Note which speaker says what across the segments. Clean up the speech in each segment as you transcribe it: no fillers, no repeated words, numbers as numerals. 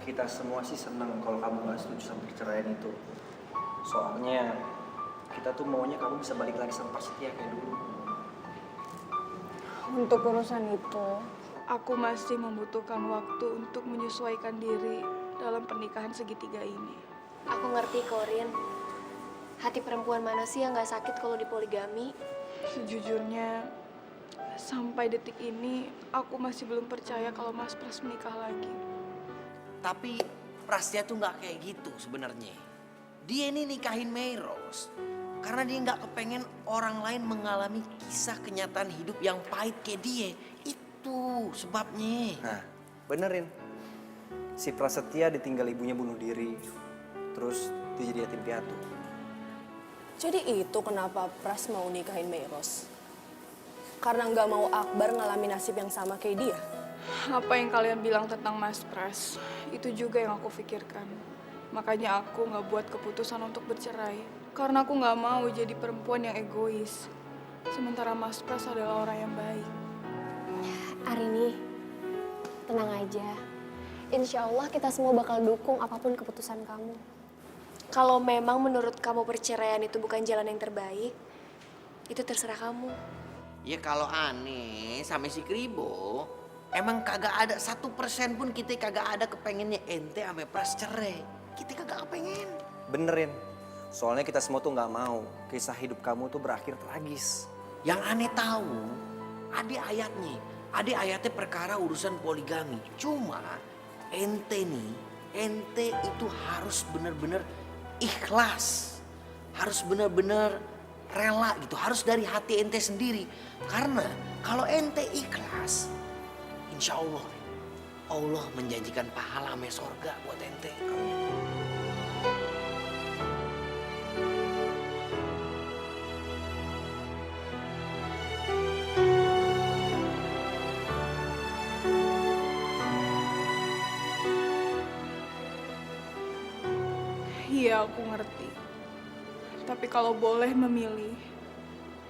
Speaker 1: kita semua sih seneng kalau kamu gak setuju sama perceraian itu. Soalnya kita tuh maunya kamu bisa balik lagi sama Prasetya kayak dulu.
Speaker 2: Untuk urusan itu,
Speaker 3: Aku masih membutuhkan waktu untuk menyesuaikan diri dalam pernikahan segitiga ini.
Speaker 4: Aku ngerti, Korin. Hati perempuan mana sih yang gak sakit kalau dipoligami?
Speaker 3: Sejujurnya, sampai detik ini aku masih belum percaya kalau Mas Pras menikah lagi.
Speaker 5: Tapi Prasetya tuh nggak kayak gitu sebenarnya. Dia ini nikahin Meros karena dia nggak kepengen orang lain mengalami kisah kenyataan hidup yang pahit kayak dia. Itu sebabnya.
Speaker 1: Nah, benerin. Si Prasetya ditinggal ibunya bunuh diri. Terus dia jadi yatim piatu.
Speaker 2: jadi itu kenapa Pras mau nikahin Meros? Karena nggak mau Akbar ngalamin nasib yang sama kayak dia.
Speaker 3: Apa yang kalian bilang tentang Mas Pras, itu juga yang aku pikirkan. Makanya aku nggak buat keputusan untuk bercerai. Karena aku nggak mau jadi perempuan yang egois. Sementara Mas Pras adalah orang yang baik.
Speaker 4: Arini, tenang aja. Insya Allah kita semua bakal dukung apapun keputusan kamu. Kalau memang menurut kamu perceraian itu bukan jalan yang terbaik, itu terserah kamu.
Speaker 5: Ya kalau aneh sama si Kribo, emang kagak ada 1% pun kita kagak ada kepengennya ente sama Pras cerai. Kita kagak kepengen.
Speaker 1: Benerin. Soalnya kita semua tuh nggak mau kisah hidup kamu tuh berakhir tragis.
Speaker 5: Yang aneh tahu, ada ayatnya perkara urusan poligami. Cuma ente nih, ente itu harus bener-bener ikhlas. Harus bener-bener rela gitu, harus dari hati ente sendiri. Karena kalau ente ikhlas, insya Allah, Allah menjanjikan pahala sama sorga buat ente.
Speaker 3: Iya, aku ngerti. Tapi kalau boleh memilih,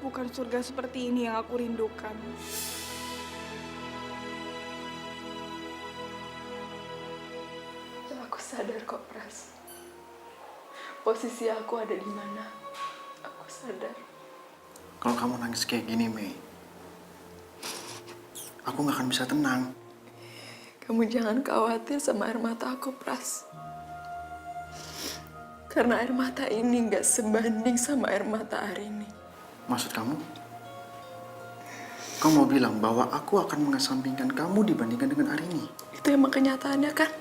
Speaker 3: bukan surga seperti ini yang aku rindukan.
Speaker 6: Aku sadar kok, Pras. Posisi aku ada di mana. Aku sadar.
Speaker 7: Kalau kamu nangis kayak gini, Mei, aku gak akan bisa tenang.
Speaker 6: Kamu jangan khawatir sama air mata aku, Pras. Karena air mata ini gak sebanding sama air mata Arini.
Speaker 7: Maksud kamu? Kamu mau bilang bahwa aku akan mengesampingkan kamu dibandingkan dengan Arini?
Speaker 6: Itu emang kenyataannya kan?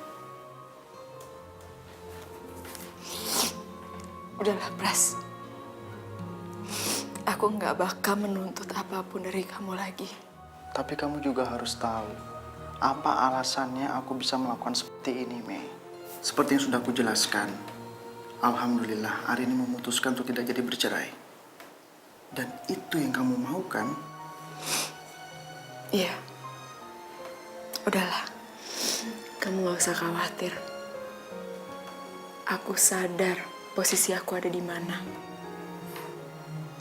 Speaker 6: Udahlah, Pras. Aku gak bakal menuntut apapun dari kamu lagi.
Speaker 7: Tapi kamu juga harus tahu apa alasannya aku bisa melakukan seperti ini, Mei. Seperti yang sudah aku jelaskan, alhamdulillah Arini memutuskan untuk tidak jadi bercerai. Dan itu yang kamu mau kan?
Speaker 6: Iya. Udahlah. Kamu gak usah khawatir. Aku sadar posisi aku ada di mana.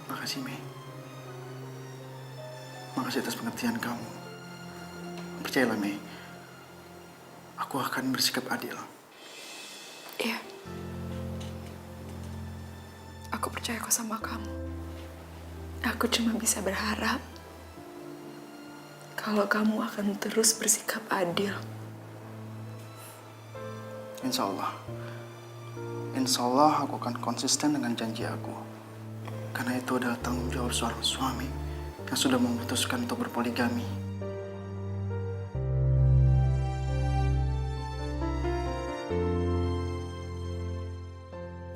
Speaker 7: Makasih, Mei. Makasih atas pengertian kamu. Percayalah, Mei. Aku akan bersikap adil.
Speaker 6: Iya. Aku percaya kok sama kamu. Aku cuma bisa berharap kalau kamu akan terus bersikap adil.
Speaker 7: Insya Allah. Insya Allah aku akan konsisten dengan janji aku. Karena itu adalah tanggung jawab seorang suami yang sudah memutuskan untuk berpoligami.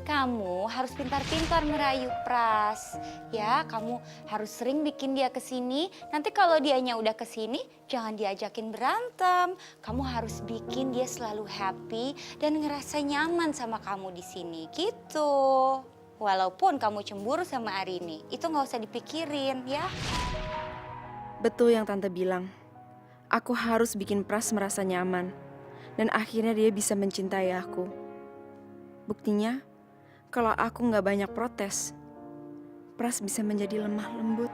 Speaker 8: Kamu harus pintar-pintar merayu Pras. Ya, kamu harus sering bikin dia kesini. Nanti kalau dianya udah kesini, jangan diajakin berantem. Kamu harus bikin dia selalu happy dan ngerasa nyaman sama kamu di sini, gitu. Walaupun kamu cemburu sama Arini, itu nggak usah dipikirin, ya.
Speaker 9: Betul yang Tante bilang. Aku harus bikin Pras merasa nyaman. Dan akhirnya dia bisa mencintai aku. Buktinya, kalau aku nggak banyak protes, Pras bisa menjadi lemah lembut.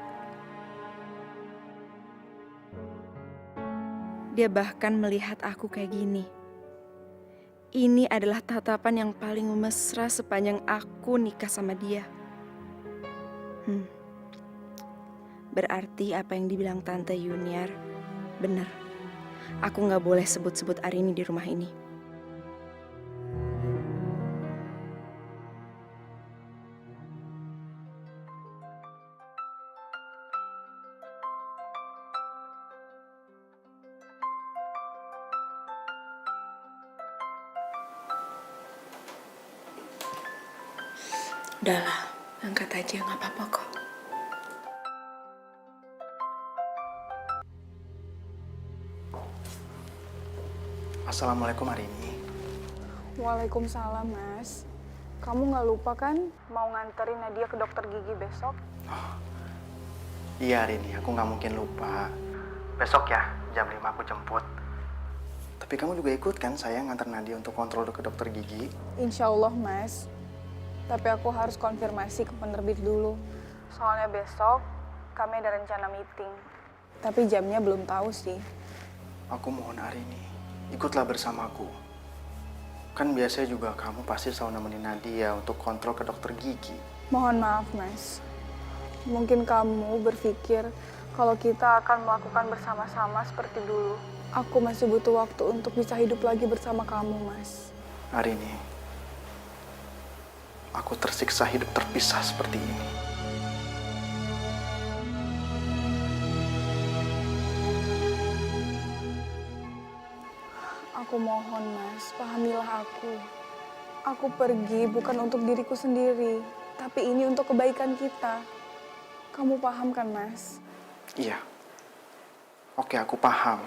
Speaker 9: Dia bahkan melihat aku kayak gini. ini adalah tatapan yang paling mesra sepanjang aku nikah sama dia. Berarti apa yang dibilang Tante Yuniar benar. Aku nggak boleh sebut-sebut Arini di rumah ini.
Speaker 6: Udahlah, angkat aja, nggak apa-apa kok.
Speaker 7: Assalamualaikum Arini.
Speaker 3: Waalaikumsalam, Mas. Kamu nggak lupa kan mau nganterin Nadia ke dokter gigi besok?
Speaker 7: Iya Arini, aku nggak mungkin lupa. Besok ya, jam 5 aku jemput. Tapi kamu juga ikut kan saya nganter Nadia untuk kontrol ke dokter gigi?
Speaker 3: Insya Allah, Mas. Tapi aku harus konfirmasi ke penerbit dulu. Soalnya besok kami ada rencana meeting. Tapi jamnya belum tahu sih.
Speaker 7: Aku mohon Arini, ikutlah bersamaku. Kan biasanya juga kamu pasti selalu nemenin Nadia untuk kontrol ke dokter gigi.
Speaker 3: Mohon maaf, Mas. Mungkin kamu berpikir kalau kita akan melakukan bersama-sama seperti dulu. Aku masih butuh waktu untuk bisa hidup lagi bersama kamu, Mas.
Speaker 7: Arini, aku tersiksa hidup terpisah seperti ini.
Speaker 3: Aku mohon, Mas, pahamilah aku. Aku pergi bukan untuk diriku sendiri, tapi ini untuk kebaikan kita. Kamu paham kan, Mas?
Speaker 7: Iya. Oke, aku paham.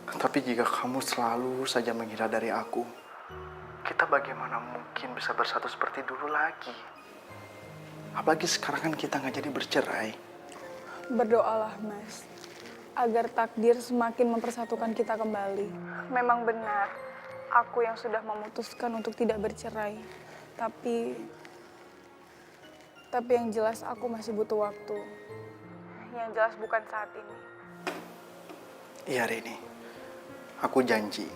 Speaker 7: Tapi jika kamu selalu saja menghindar dari aku, kita bagaimana mungkin bisa bersatu seperti dulu lagi? Apalagi sekarang kan kita nggak jadi bercerai.
Speaker 3: Berdoalah, Mas, agar takdir semakin mempersatukan kita kembali. Memang benar, aku yang sudah memutuskan untuk tidak bercerai. Tapi yang jelas aku masih butuh waktu. Yang jelas bukan saat ini.
Speaker 7: Iya, Rini. Aku janji.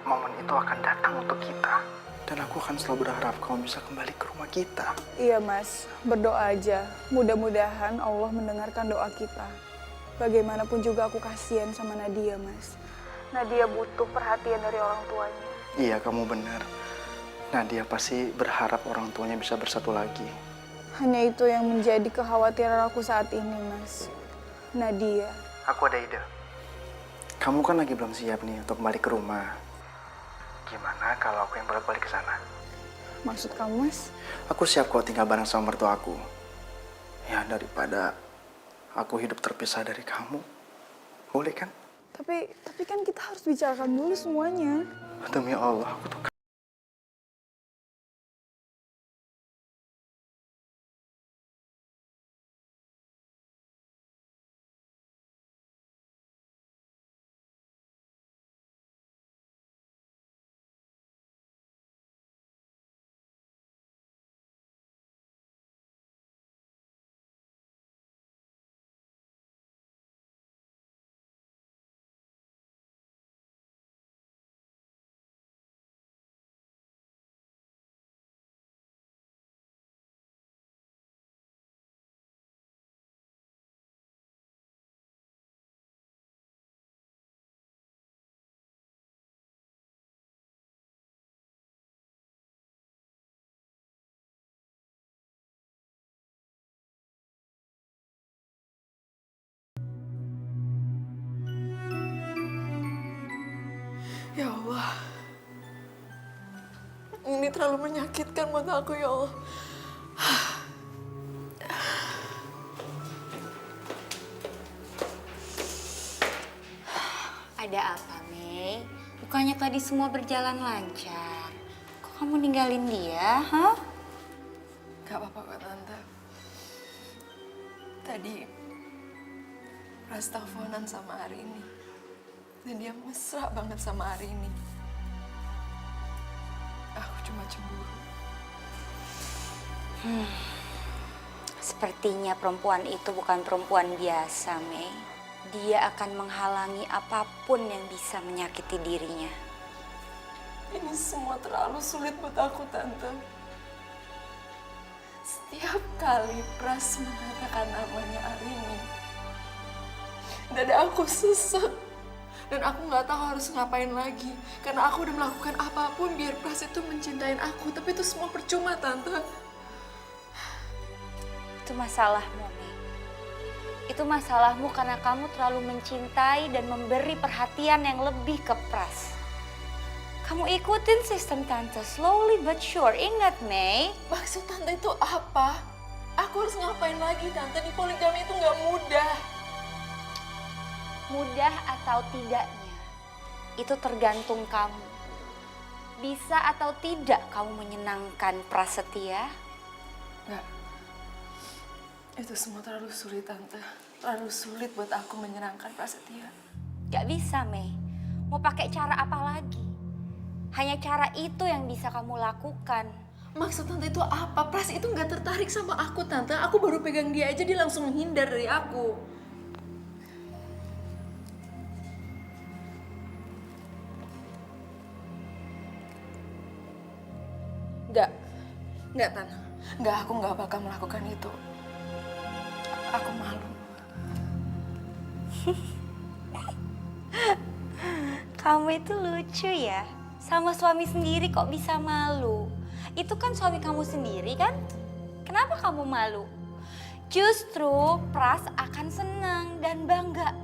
Speaker 7: Momen itu akan datang untuk kita. Dan aku akan selalu berharap kamu bisa kembali ke rumah kita.
Speaker 3: Iya, Mas, berdoa aja. Mudah-mudahan Allah mendengarkan doa kita. Bagaimanapun juga aku kasihan sama Nadia, Mas. Nadia butuh perhatian dari orang tuanya.
Speaker 7: Iya, kamu benar. Nadia pasti berharap orang tuanya bisa bersatu lagi.
Speaker 3: Hanya itu yang menjadi kekhawatiran aku saat ini, Mas. Nadia.
Speaker 7: Aku ada ide. Kamu kan lagi belum siap nih untuk kembali ke rumah. Gimana kalau aku yang bolak-balik ke sana?
Speaker 3: Maksud kamu, Mas?
Speaker 7: Aku siap kok tinggal bareng sama mertuaku. Ya, daripada aku hidup terpisah dari kamu. Boleh kan?
Speaker 3: Tapi kan kita harus bicarakan dulu semuanya.
Speaker 7: Demi Allah, aku tuh
Speaker 6: Ya Allah, ini terlalu menyakitkan buat aku, ya Allah.
Speaker 8: Ada apa, Mei? Bukannya tadi semua berjalan lancar. Kok kamu ninggalin dia, hah?
Speaker 6: Gak apa-apa kok, Tante. Tadi Pras teleponan sama Arini. Dan dia mesra banget sama Arini. Aku cuma cemburu.
Speaker 8: Sepertinya perempuan itu bukan perempuan biasa, Mei. dia akan menghalangi apapun yang bisa menyakiti dirinya.
Speaker 6: Ini semua terlalu sulit buat aku, Tante. Setiap kali Pras mengatakan namanya Arini, dada aku sesek. Dan aku nggak tahu harus ngapain lagi. Karena aku udah melakukan apapun biar Pras itu mencintain aku. Tapi itu semua percuma, Tante.
Speaker 8: Itu masalahmu, Mei. Itu masalahmu karena kamu terlalu mencintai dan memberi perhatian yang lebih ke Pras. Kamu ikutin sistem Tante, slowly but sure. Ingat, Mei.
Speaker 6: Maksud Tante itu apa? Aku harus ngapain lagi, Tante? Di poligami itu nggak mudah.
Speaker 8: Mudah atau tidaknya, itu tergantung kamu. Bisa atau tidak kamu menyenangkan Prasetya?
Speaker 6: Nggak. Itu semua terlalu sulit, Tante. Terlalu sulit buat aku menyenangkan Prasetya.
Speaker 8: Gak bisa, Mei. Mau pakai cara apa lagi? Hanya cara itu yang bisa kamu lakukan.
Speaker 6: Maksud Tante itu apa? Pras itu nggak tertarik sama aku, Tante. Aku baru pegang dia aja, dia langsung menghindar dari aku. Nggak, Tan. Nggak, aku nggak bakal melakukan itu. Aku malu.
Speaker 8: Kamu itu lucu ya. Sama suami sendiri kok bisa malu. Itu kan suami kamu sendiri kan? Kenapa kamu malu? Justru Pras akan senang dan bangga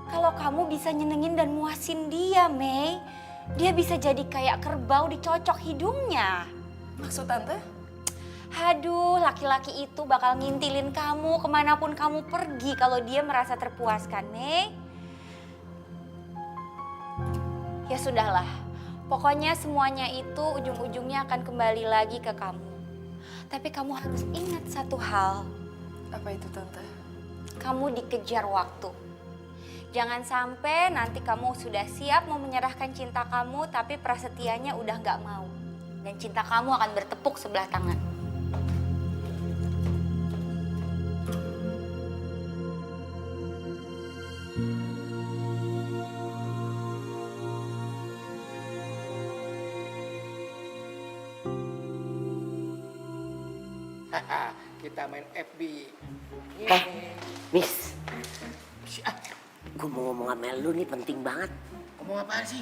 Speaker 8: kalau kamu bisa nyenengin dan muasin dia, Mei. Dia bisa jadi kayak kerbau dicocok hidungnya.
Speaker 6: Maksud Tante?
Speaker 8: Aduh, laki-laki itu bakal ngintilin kamu kemanapun kamu pergi kalau dia merasa terpuaskan, Mei. Ya sudahlah, pokoknya semuanya itu ujung-ujungnya akan kembali lagi ke kamu. Tapi kamu harus ingat satu hal.
Speaker 6: Apa itu, Tante?
Speaker 8: Kamu dikejar waktu. Jangan sampai nanti kamu sudah siap mau menyerahkan cinta kamu, tapi Prasetyanya udah nggak mau. Dan cinta kamu akan bertepuk sebelah tangan.
Speaker 5: Kita main FB.
Speaker 10: Miss, gue mau ngomong sama lu nih penting banget.
Speaker 5: Ngomong apaan sih?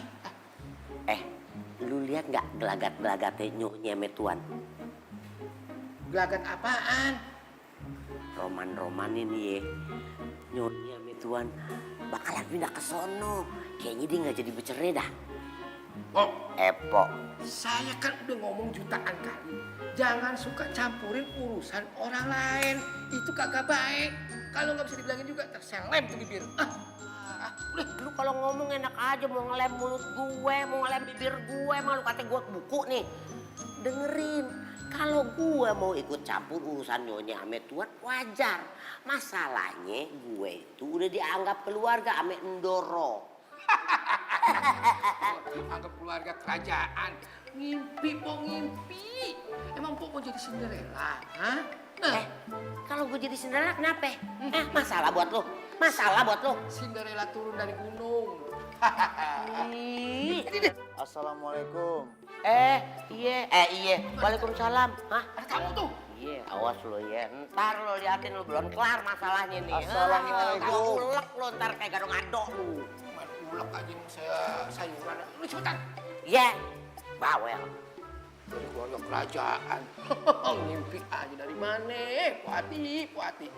Speaker 10: Lu lihat nggak gelagat-gelagatnya Nyonya Metuan?
Speaker 5: Gelagat apaan?
Speaker 10: Roman-roman ini ya. Nyonya Metuan bakalan pindah ke sono. Kayaknya dia nggak jadi bercerai dah.
Speaker 5: Oh,
Speaker 10: Epo.
Speaker 5: saya kan udah ngomong jutaan kali. Jangan suka campurin urusan orang lain. Itu kagak baik. Kalau nggak bisa dibilangin juga terselem tuh bibir.
Speaker 10: Udah, lu kalau ngomong enak aja, mau ngelem mulut gue, mau ngelem bibir gue, malu kata gue buku nih. Dengerin, kalau gue mau ikut campur urusan Nyonya ame Tuan wajar. Masalahnya gue itu udah dianggap keluarga ame Ndoro.
Speaker 5: Anggap keluarga kerajaan. Ngimpi, po ngimpi. Emang po mau jadi Cinderella? Hah?
Speaker 10: Kalau gue jadi Cinderella kenapa? Masalah buat lo? Masalah buat lo?
Speaker 5: Cinderella turun dari gunung.
Speaker 7: Assalamualaikum.
Speaker 10: Iya. Waalaikumsalam. Hah?
Speaker 5: Ada tamu tuh.
Speaker 10: Iya, awas lo ya. Ntar lo liatin lo belum kelar masalahnya nih.
Speaker 7: Assalamualaikum.
Speaker 10: Kalau ulek lo ntar kayak gado-gado lo.
Speaker 5: Main ulek aja nih saya sayuran. Lu cepetan.
Speaker 10: Iya, bawel.
Speaker 5: Dari keluarga kerajaan. Ngimpi aja dari mana? Puati.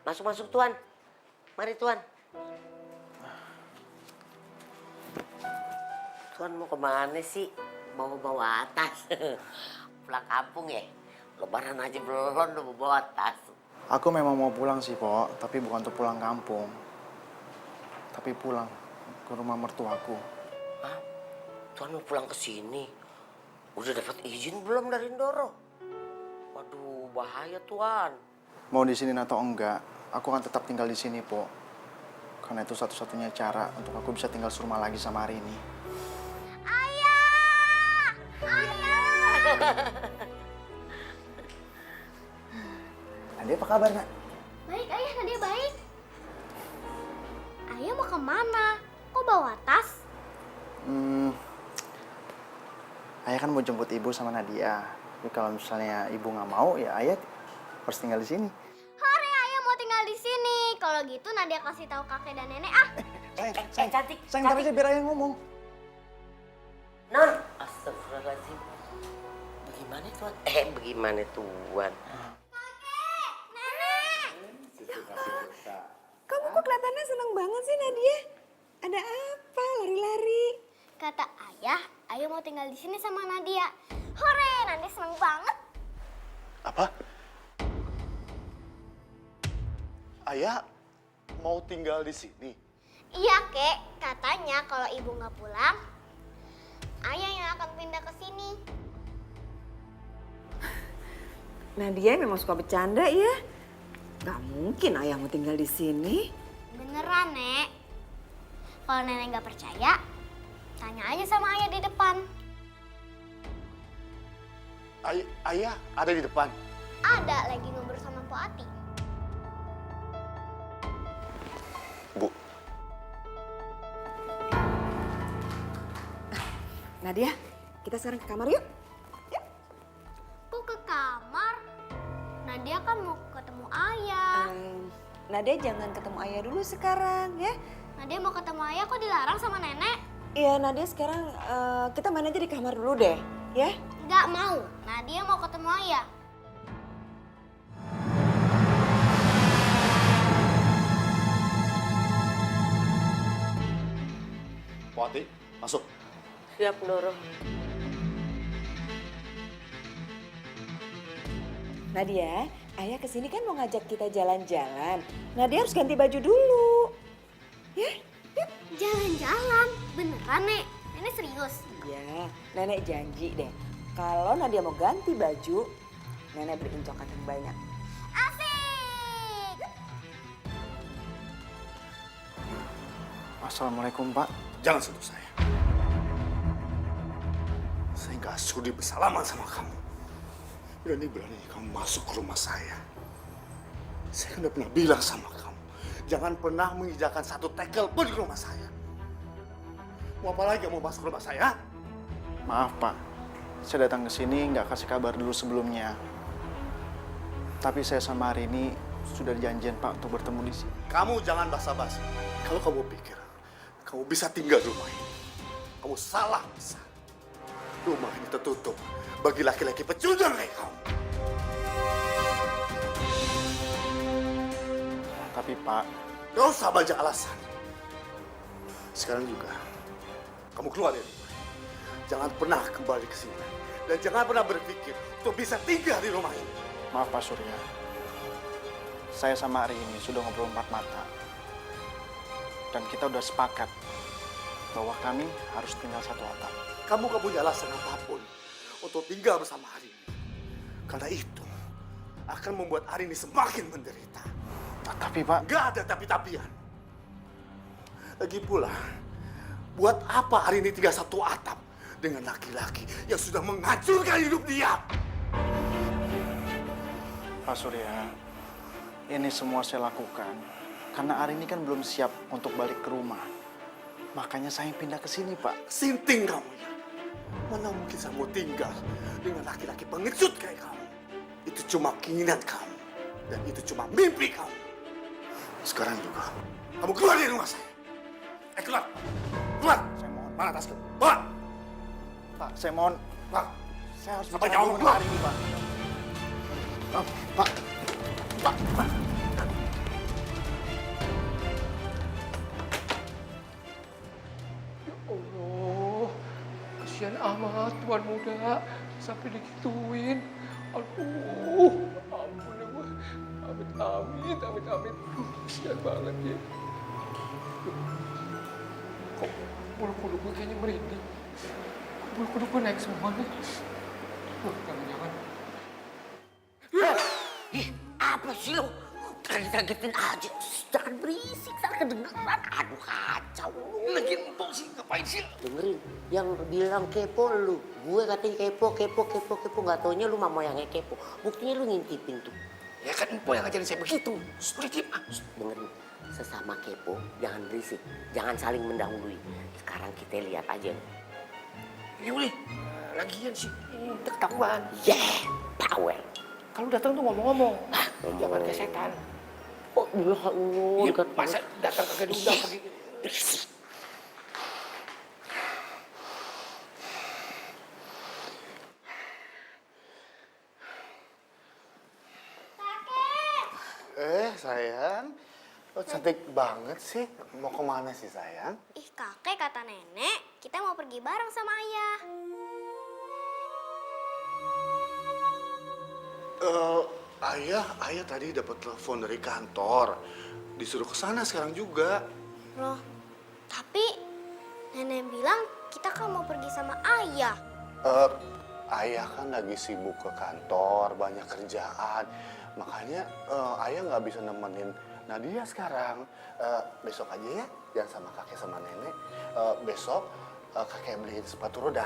Speaker 10: Masuk Tuan. Mari Tuan. Tuan mau kemana sih? Mau bawa tas? Pulang kampung ya? Lebaran aja belum udah mau bawa tas.
Speaker 7: Aku memang mau pulang sih, Po, tapi bukan untuk pulang kampung. Tapi pulang ke rumah mertuaku.
Speaker 10: Hah? Tuan mau pulang ke sini? Udah dapat izin belum dari Ndoro? Waduh, bahaya Tuan.
Speaker 7: Mau di sini atau enggak, aku akan tetap tinggal di sini, Po. Karena itu satu-satunya cara untuk aku bisa tinggal serumah lagi sama Arini.
Speaker 8: Ayah!
Speaker 7: Nadia apa kabar, Nak?
Speaker 4: Baik, Ayah. Nadia baik.
Speaker 11: Ayah mau kemana? Kok bawa tas?
Speaker 7: Ayah kan mau jemput ibu sama Nadia. Tapi kalau misalnya ibu nggak mau, ya ayah harus tinggal di sini.
Speaker 11: Hore, ayah mau tinggal di sini. Kalau gitu Nadia kasih tahu kakek dan nenek ah.
Speaker 10: Cantik.
Speaker 7: Sayang, ntar aja biar ayah ngomong.
Speaker 10: Non, astagfirullahaladzim. Bagaimana tuan? Bagaimana tuan?
Speaker 11: Kakek, nenek.
Speaker 9: Kamu kok kelihatannya seneng banget sih Nadia? Ada apa? Lari-lari.
Speaker 11: Kata ayah mau tinggal di sini sama Nadia. Hore, Nadia seneng banget.
Speaker 12: Apa? Ayah mau tinggal di sini?
Speaker 11: Iya, Kek. Katanya kalau ibu nggak pulang, ayah yang akan pindah ke sini.
Speaker 9: Nadia memang suka bercanda ya. Gak mungkin ayah mau tinggal di sini.
Speaker 11: Beneran, Nek. Kalau nenek nggak percaya, tanya aja sama ayah di depan.
Speaker 12: Ayah ada di depan.
Speaker 11: Ada lagi ngobrol sama Po Ati.
Speaker 12: Bu,
Speaker 9: Nadia, kita sekarang ke kamar yuk.
Speaker 11: Kok ke kamar? Nadia kan mau ketemu ayah.
Speaker 9: Nadia jangan ketemu ayah dulu sekarang ya.
Speaker 11: Nadia mau ketemu ayah kok dilarang sama nenek?
Speaker 9: Iya Nadia sekarang kita main aja di kamar dulu deh ya.
Speaker 11: Nggak mau. Nadia mau ketemu ayah.
Speaker 12: Wati, masuk.
Speaker 10: Siap, Doro.
Speaker 9: Nadia, ayah kesini kan mau ngajak kita jalan-jalan. Nadia harus ganti baju dulu. Ya, yuk.
Speaker 11: Jalan-jalan? Beneran, Nek? Nenek serius?
Speaker 9: Iya, nenek janji deh. Kalau Nadia mau ganti baju, nenek beliin coklat yang banyak.
Speaker 11: Asik!
Speaker 7: Assalamualaikum, Pak.
Speaker 12: Jangan sentuh saya. Saya nggak sudi bersalaman sama kamu. Berani-berani kamu masuk ke rumah saya. Saya kan udah pernah bilang sama kamu, jangan pernah menginjakan satu tekel pun ke rumah saya. Mau apa lagi mau masuk ke rumah saya?
Speaker 7: Maaf, Pak. Saya datang ke sini nggak kasih kabar dulu sebelumnya. Tapi saya sama Arini sudah janjian, Pak, untuk bertemu di sini.
Speaker 12: Kamu jangan basa-basi. Kalau kamu pikir kamu bisa tinggal di rumah ini, kamu salah besar. Rumah ini tertutup bagi laki-laki pecundang kayak kamu.
Speaker 7: Tapi, Pak,
Speaker 12: Gak usah banyak alasan. Sekarang juga, kamu keluar dari rumah. Jangan pernah kembali ke sini. Dan jangan pernah berpikir untuk bisa tinggal di rumah ini.
Speaker 7: maaf Pak Surya. Saya sama Arini sudah ngobrol empat mata. Dan kita udah sepakat bahwa kami harus tinggal satu atap.
Speaker 12: Kamu gak punya alasan apapun untuk tinggal bersama Arini. Karena itu akan membuat Arini semakin menderita.
Speaker 7: Tapi Pak...
Speaker 12: Gak ada tapi-tapian. Lagi pula, buat apa Arini tinggal satu atap dengan laki-laki yang sudah menghancurkan hidup dia?
Speaker 7: Pak Surya, ini semua saya lakukan karena Arini kan belum siap untuk balik ke rumah. Makanya saya pindah ke sini, Pak.
Speaker 12: Sinting kamu ya. Mana mungkin saya mau tinggal dengan laki-laki pengecut kayak kamu. Itu cuma keinginan kamu. Dan itu cuma mimpi kamu. Sekarang juga, kamu keluar dari rumah saya. Keluar. Keluar.
Speaker 7: Saya mohon.
Speaker 12: Mana tas kamu? Keluar.
Speaker 7: Pak, saya mohon.
Speaker 12: Pak.
Speaker 7: Saya harus
Speaker 12: Sampai
Speaker 7: bicara
Speaker 12: kamu
Speaker 7: dulu
Speaker 12: keluar.
Speaker 7: dengan Arini, Pak. Pak. Pak.
Speaker 13: Allah, kasihan amat tuan muda sampai digituin. Aduh, ampun ya gue. Amit. Aduh, kasihan banget ya. Kok bulu kuduk gue kayaknya merinding. Bulu kuduk gue naik semua nih. Jangan-jangan.
Speaker 10: Ih, apa sih lo? Kagetin aja. Jangan berisik, salah kedengeran. Aduh, kacau.
Speaker 5: Lagi empuk sih, ngapain sih?
Speaker 10: Dengerin, yang bilang kepo lu. Gue katanya kepo. Gak taunya lu mama yang kepo. Buktinya lu ngintipin tuh.
Speaker 5: Ya kan empuk yang ngajarin saya begitu. Udah diem ah.
Speaker 10: Dengerin, sesama kepo jangan berisik, jangan saling mendahului. Sekarang kita lihat aja nih.
Speaker 13: Ya boleh. Lagian sih, ini ketahuan.
Speaker 10: Yeah, power.
Speaker 13: Kalau datang tuh ngomong-ngomong.
Speaker 10: Ngomong.
Speaker 13: Jangan kayak setan.
Speaker 10: Oh iya, Allah.
Speaker 13: Iya, masa datang kagak diundang pergi.
Speaker 12: Sayang, lo cantik banget sih. Mau kemana sih sayang?
Speaker 11: Ih kakek, kata nenek, kita mau pergi bareng sama ayah.
Speaker 12: Ayah tadi dapat telepon dari kantor. Disuruh ke sana sekarang juga.
Speaker 11: Loh, tapi nenek bilang kita kan mau pergi sama ayah.
Speaker 12: Ayah kan lagi sibuk ke kantor, banyak kerjaan. Makanya ayah nggak bisa nemenin Nadia sekarang. Besok aja ya, jangan sama kakek sama nenek. Besok kakek beliin sepatu roda.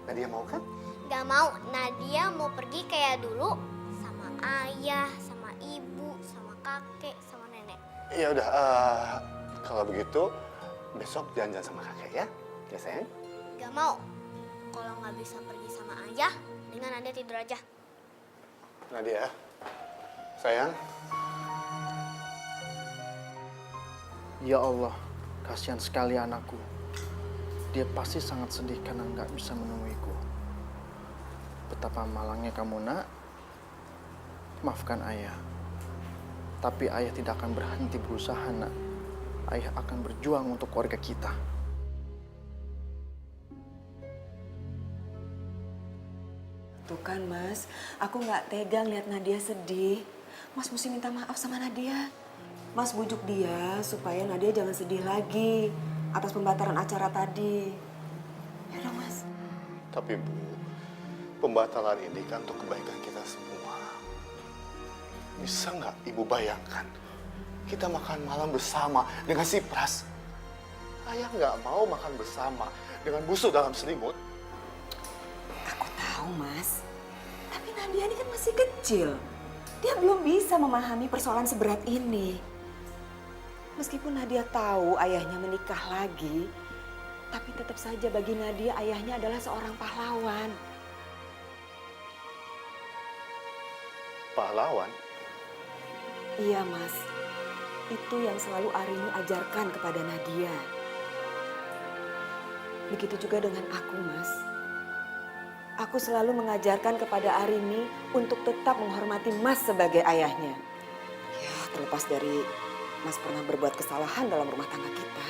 Speaker 12: Nadia mau kan?
Speaker 11: Gak mau, Nadia mau pergi kayak dulu sama ayah, sama ibu, sama kakek, sama nenek.
Speaker 12: Ya udah, kalau begitu besok jalan-jalan sama kakek ya, ya sayang?
Speaker 11: Gak mau. Kalau nggak bisa pergi sama ayah, dengan Nadia tidur aja.
Speaker 12: Nadia, sayang.
Speaker 7: Ya Allah, kasihan sekali anakku. Dia pasti sangat sedih karena nggak bisa menemuiku. Betapa malangnya kamu, nak. Maafkan ayah. Tapi ayah tidak akan berhenti berusaha, nak. Ayah akan berjuang untuk keluarga kita.
Speaker 14: Tuh kan Mas, aku nggak tega lihat Nadia sedih. Mas mesti minta maaf sama Nadia. Mas bujuk dia supaya Nadia jangan sedih lagi atas pembatalan acara tadi. Ya dong Mas.
Speaker 12: Tapi Bu, pembatalan ini kan untuk kebaikan kita semua. Bisa nggak Ibu bayangkan, kita makan malam bersama dengan si Pras. Ayah nggak mau makan bersama dengan busuk dalam selimut.
Speaker 14: Aku tahu Mas, tapi Nadia ini kan masih kecil. Dia belum bisa memahami persoalan seberat ini. Meskipun Nadia tahu ayahnya menikah lagi, tapi tetap saja bagi Nadia ayahnya adalah seorang pahlawan.
Speaker 12: Pahlawan?
Speaker 14: Iya Mas, itu yang selalu Arini ajarkan kepada Nadia. Begitu juga dengan aku Mas. Aku selalu mengajarkan kepada Arini untuk tetap menghormati Mas sebagai ayahnya. Ya, terlepas dari Mas pernah berbuat kesalahan dalam rumah tangga kita.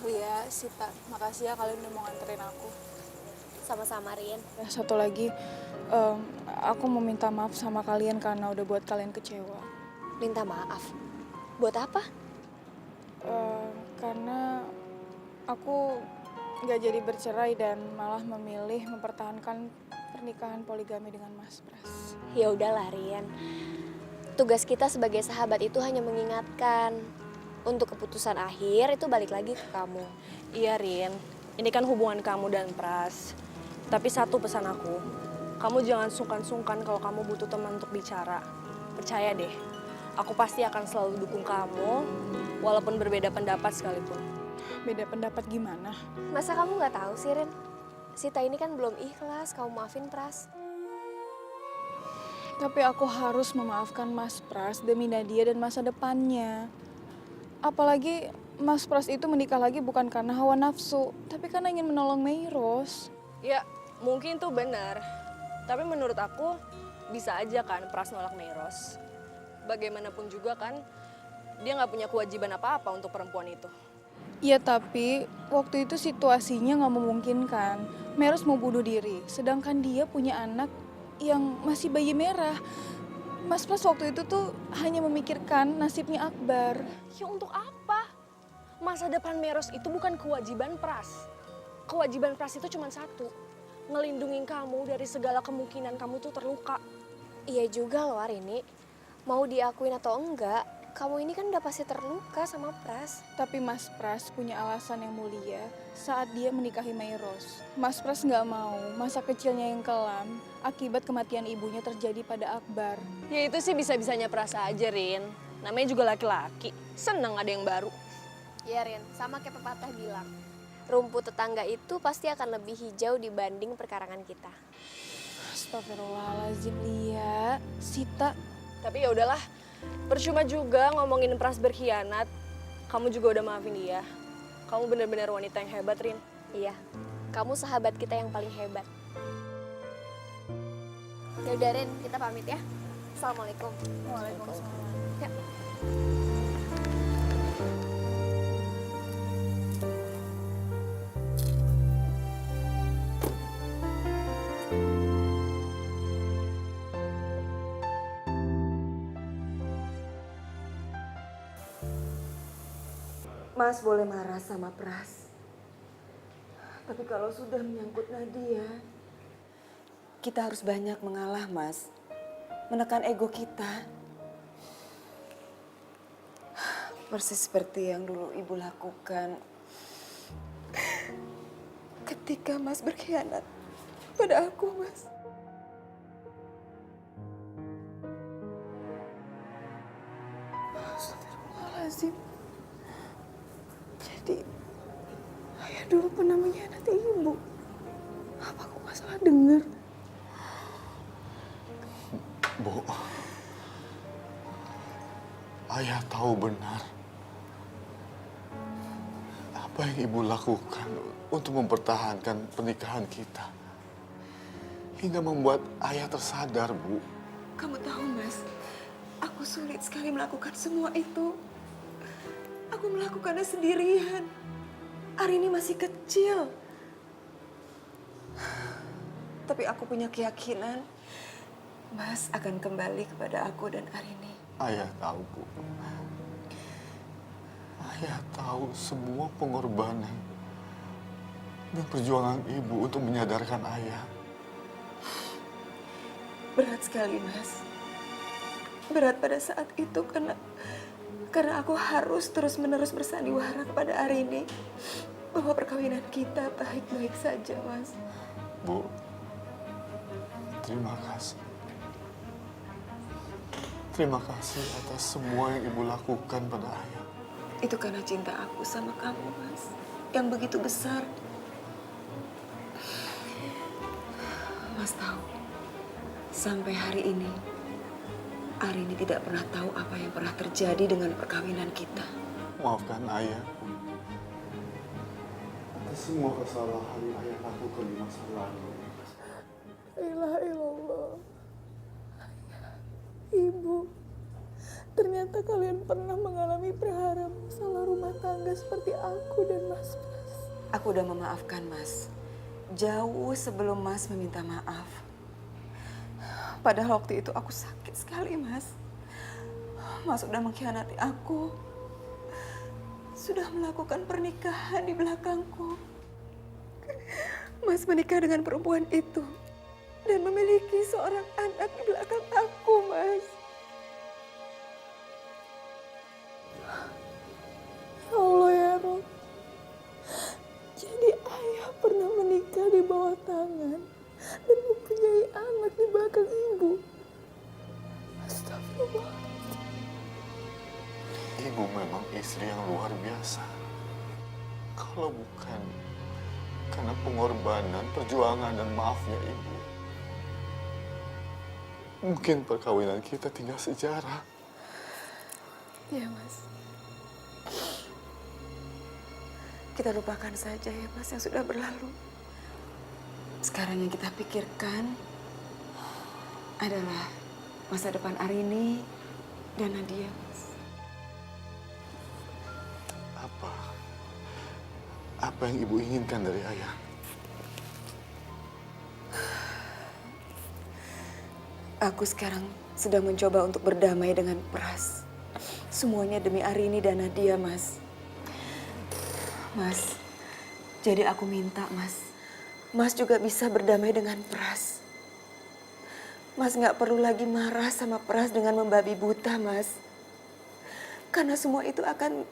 Speaker 3: Lia, Sita, makasih ya kalian udah mau nganterin aku.
Speaker 4: Sama-sama, Rin.
Speaker 3: Ya, satu lagi, aku mau minta maaf sama kalian karena udah buat kalian kecewa.
Speaker 4: Minta maaf? Buat apa?
Speaker 3: Karena aku nggak jadi bercerai dan malah memilih mempertahankan pernikahan poligami dengan Mas Pras.
Speaker 4: Ya udahlah, Rian. Tugas kita sebagai sahabat itu hanya mengingatkan. Untuk keputusan akhir itu balik lagi ke kamu.
Speaker 2: Iya, Rin. Ini kan hubungan kamu dan Pras. Tapi satu pesan aku, kamu jangan sungkan-sungkan kalau kamu butuh teman untuk bicara. Percaya deh, aku pasti akan selalu dukung kamu, walaupun berbeda pendapat sekalipun.
Speaker 3: Beda pendapat gimana?
Speaker 4: Masa kamu nggak tahu sih, Rin? Sita ini kan belum ikhlas, kamu maafin Pras.
Speaker 3: Tapi aku harus memaafkan Mas Pras demi Nadia dan masa depannya. Apalagi Mas Pras itu menikah lagi bukan karena hawa nafsu, tapi karena ingin menolong Meiros.
Speaker 2: Ya, mungkin tuh benar. Tapi menurut aku, bisa aja kan Pras nolak Meiros. Bagaimanapun juga kan, dia nggak punya kewajiban apa-apa untuk perempuan itu.
Speaker 3: Iya, tapi waktu itu situasinya nggak memungkinkan. Meiros mau bunuh diri, sedangkan dia punya anak yang masih bayi merah. Mas Pras waktu itu tuh hanya memikirkan nasibnya Akbar.
Speaker 2: Ya untuk apa? Masa depan Meiros itu bukan kewajiban Pras. Kewajiban Pras itu cuma satu, ngelindungin kamu dari segala kemungkinan kamu tuh terluka.
Speaker 4: Iya juga loh, Arini. Mau diakuin atau enggak, kamu ini kan udah pasti terluka sama Pras.
Speaker 3: Tapi Mas Pras punya alasan yang mulia saat dia menikahi Meiros. Mas Pras nggak mau masa kecilnya yang kelam akibat kematian ibunya terjadi pada Akbar.
Speaker 2: Ya itu sih bisa-bisanya Pras aja, Rin. Namanya juga laki-laki, seneng ada yang baru.
Speaker 4: Iya, Rin. Sama kayak pepatah bilang. Rumput tetangga itu pasti akan lebih hijau dibanding perkarangan kita.
Speaker 3: Astagfirullahaladzim, Lia. Sita.
Speaker 2: Tapi ya udahlah, percuma juga ngomongin Pras berkhianat. Kamu juga udah maafin dia. Kamu benar-benar wanita yang hebat, Rin.
Speaker 4: Iya, kamu sahabat kita yang paling hebat. Ya udah, Rin, kita pamit ya. Assalamualaikum.
Speaker 3: Waalaikumsalam.
Speaker 4: Ya.
Speaker 14: Mas boleh marah sama Pras. Tapi kalau sudah menyangkut Nadia, kita harus banyak mengalah, Mas. Menekan ego kita. Persis seperti yang dulu Ibu lakukan ketika Mas berkhianat pada aku, Mas. Astagfirullahaladzim. Jadi, ayah dulu pernah mengkhianati ibu. Apa aku nggak salah dengar?
Speaker 12: Bu, ayah tahu benar apa yang ibu lakukan untuk mempertahankan pernikahan kita. Hingga membuat ayah tersadar, Bu.
Speaker 14: Kamu tahu, Mas, aku sulit sekali melakukan semua itu. Aku melakukannya sendirian. Arini masih kecil. Tapi aku punya keyakinan Mas akan kembali kepada aku dan Arini.
Speaker 12: Ayah tahu, Bu. Ayah tahu semua pengorbanan dan perjuangan ibu untuk menyadarkan ayah.
Speaker 14: Berat sekali, Mas. Berat pada saat itu karena aku harus terus-menerus bersandiwara kepada Arini bahwa perkawinan kita baik-baik saja, Mas.
Speaker 12: Bu, terima kasih. Terima kasih atas semua yang ibu lakukan pada ayah.
Speaker 14: Itu karena cinta aku sama kamu, Mas, yang begitu besar. Mas tahu, sampai hari ini Arini tidak pernah tahu apa yang pernah terjadi dengan perkawinan kita.
Speaker 12: Maafkan ayah, Bu. Atas semua kesalahan yang ayah lakukan di masa lalu.
Speaker 14: La ilaha illallah. Ibu,
Speaker 3: Ternyata kalian pernah mengalami prahara masalah rumah tangga seperti aku dan Mas Pras.
Speaker 14: Aku udah memaafkan Mas. Jauh sebelum Mas meminta maaf. Padahal waktu itu aku sakit sekali, Mas. Mas sudah mengkhianati aku. Sudah melakukan pernikahan di belakangku. Mas menikah dengan perempuan itu. Dan memiliki seorang anak di belakang aku, Mas.
Speaker 3: Ya Allah ya Rob. Jadi ayah pernah menikah di bawah tangan dan mempunyai anak di belakang ibu. Astagfirullah.
Speaker 12: Ibu memang istri yang luar biasa. Kalau bukan karena pengorbanan, perjuangan, dan maafnya ibu, mungkin perkawinan kita tinggal sejarah.
Speaker 14: Iya, Mas. Kita lupakan saja ya, Mas, yang sudah berlalu. Sekarang yang kita pikirkan adalah masa depan Arini dan Nadia, Mas.
Speaker 12: Apa yang ibu inginkan dari ayah?
Speaker 14: Aku sekarang sedang mencoba untuk berdamai dengan Pras. Semuanya demi Arini dan Nadia, Mas. Mas, jadi aku minta, Mas juga bisa berdamai dengan Pras. Mas nggak perlu lagi marah sama Pras dengan membabi buta, Mas. Karena semua itu akan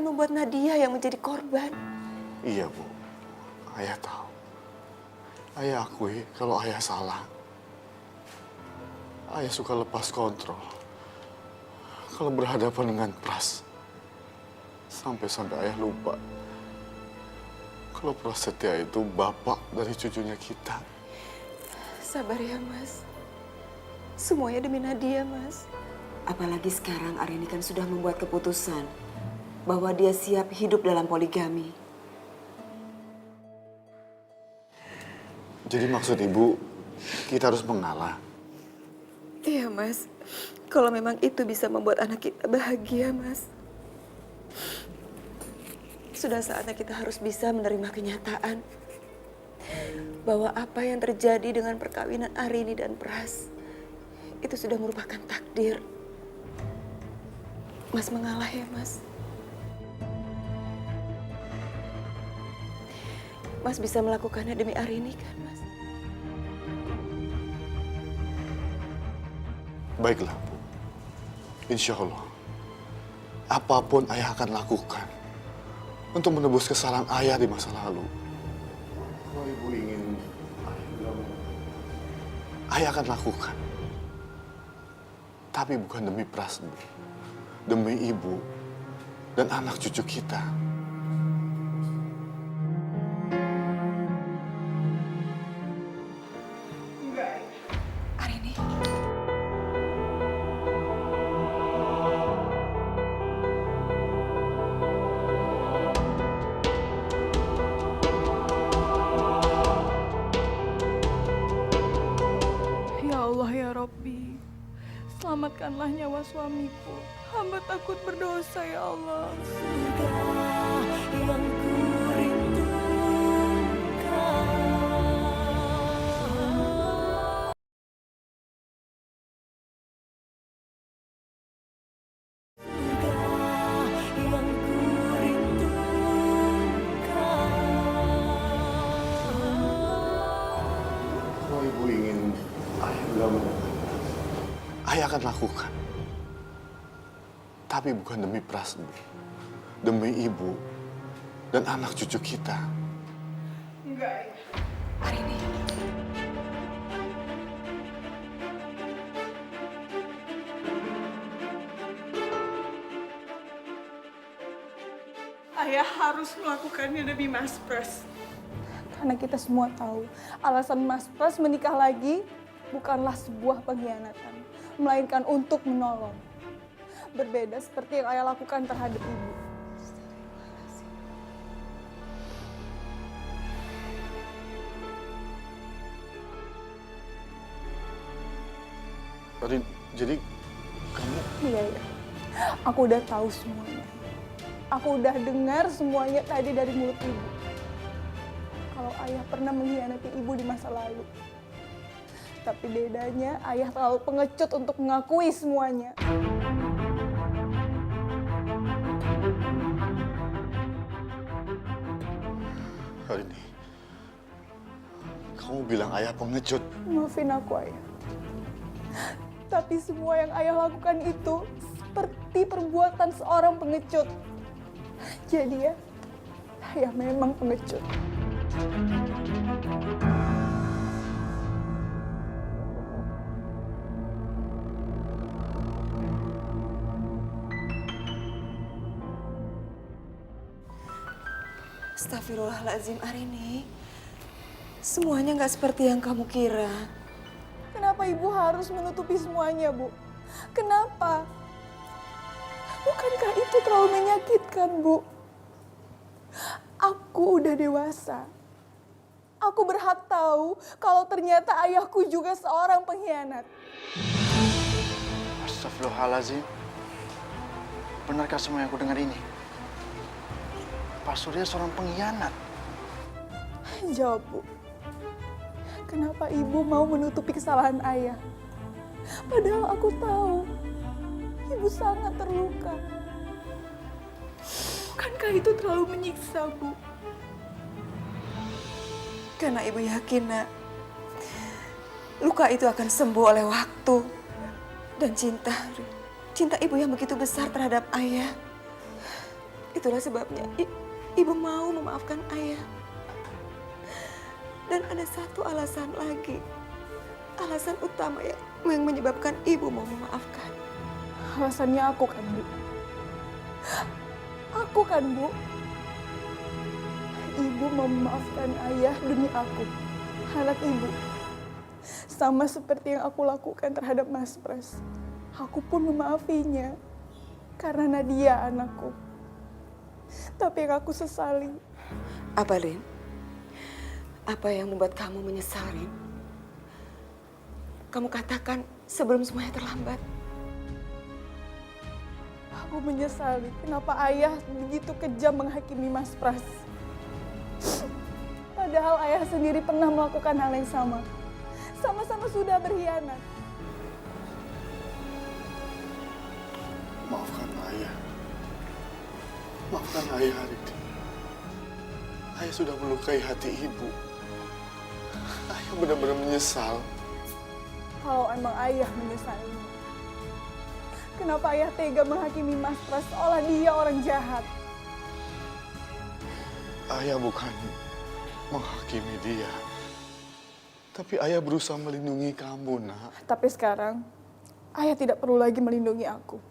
Speaker 14: membuat Nadia yang menjadi korban.
Speaker 12: Iya, Bu. Ayah tahu. Ayah akui kalau ayah salah. Ayah suka lepas kontrol kalau berhadapan dengan Pras. Sampai-sampai ayah lupa kalau Prasetya itu bapak dari cucunya kita.
Speaker 14: Sabar ya, Mas. Semuanya demi Nadia, Mas. Apalagi sekarang Arini kan sudah membuat keputusan bahwa dia siap hidup dalam poligami.
Speaker 12: Jadi maksud ibu, kita harus mengalah.
Speaker 14: Iya, Mas. Kalau memang itu bisa membuat anak kita bahagia, Mas. Sudah saatnya kita harus bisa menerima kenyataan bahwa apa yang terjadi dengan perkawinan Arini dan Pras itu sudah merupakan takdir. Mas mengalah ya, Mas. Mas bisa melakukannya demi Arini kan, Mas?
Speaker 12: Baiklah, Bu. Insya Allah, apapun ayah akan lakukan untuk menebus kesalahan ayah di masa lalu. Kalau ibu ingin ayah akan lakukan. Tapi bukan demi Pras, Bu. Demi ibu dan anak cucu kita.
Speaker 14: Arini.
Speaker 3: Ya Allah ya Robbi, selamatkanlah nyawa suamiku. Hamba takut berdosa ya Allah. Yang
Speaker 12: Kalau ibu ingin ayah nggak mendengar, ayah akan lakukan. Tapi bukan demi Pras, Bu. Demi ibu dan anak cucu kita.
Speaker 3: Enggak.
Speaker 14: Arini.
Speaker 3: Ayah harus melakukannya demi Mas Pras. Karena kita semua tahu, alasan Mas Pras menikah lagi bukanlah sebuah pengkhianatan, melainkan untuk menolong. Berbeda seperti yang ayah lakukan terhadap ibu.
Speaker 12: Jadi Kamu?
Speaker 3: Iya, iya. Aku udah tahu semuanya. Aku udah dengar semuanya tadi dari mulut ibu. Kalau ayah pernah mengkhianati ibu di masa lalu. Tapi bedanya ayah terlalu pengecut untuk mengakui semuanya.
Speaker 12: Harini, kamu bilang ayah pengecut.
Speaker 3: Maafin aku, ayah. Tapi semua yang ayah lakukan itu seperti perbuatan seorang pengecut. Jadi ya, ayah memang pengecut.
Speaker 14: Astagfirullahaladzim, Arini. Semuanya nggak seperti yang kamu kira.
Speaker 3: Kenapa ibu harus menutupi semuanya, Bu? Kenapa? Bukankah itu terlalu menyakitkan, Bu? Aku udah dewasa. Aku berhak tahu kalau ternyata ayahku juga seorang pengkhianat.
Speaker 7: Astagfirullahaladzim. Benarkah semua yang aku dengar ini? Pak Surya seorang pengkhianat.
Speaker 3: Jawab, Bu. Kenapa ibu mau menutupi kesalahan ayah? Padahal aku tahu ibu sangat terluka. Bukankah itu terlalu menyiksa, Bu?
Speaker 14: Karena ibu yakin, Nak, luka itu akan sembuh oleh waktu. Dan cinta ibu yang begitu besar terhadap ayah. Itulah sebabnya ibu mau memaafkan ayah. Dan ada satu alasan lagi. Alasan utama yang menyebabkan ibu mau memaafkan.
Speaker 3: Alasannya aku kan, Bu. Aku kan, Bu. Ibu mau memaafkan ayah demi aku, anak ibu. Sama seperti yang aku lakukan terhadap Mas Pras. Aku pun memaafinya karena Nadia anakku. Tapi yang aku sesali.
Speaker 14: Apa, Lin? Apa yang membuat kamu menyesal, Rin? Kamu katakan sebelum semuanya terlambat.
Speaker 3: Aku menyesali kenapa ayah begitu kejam menghakimi Mas Pras. Padahal ayah sendiri pernah melakukan hal yang sama. Sama-sama sudah berkhianat.
Speaker 12: Maafkan ayah. Maafkan ayah hari ini. Ayah sudah melukai hati ibu. Ayah benar-benar menyesal.
Speaker 3: Kalau emang ayah menyesali, kenapa ayah tega menghakimi Mas Pras seolah dia orang jahat?
Speaker 12: Ayah bukan menghakimi dia. Tapi ayah berusaha melindungi kamu, Nak.
Speaker 3: Tapi sekarang, ayah tidak perlu lagi melindungi aku.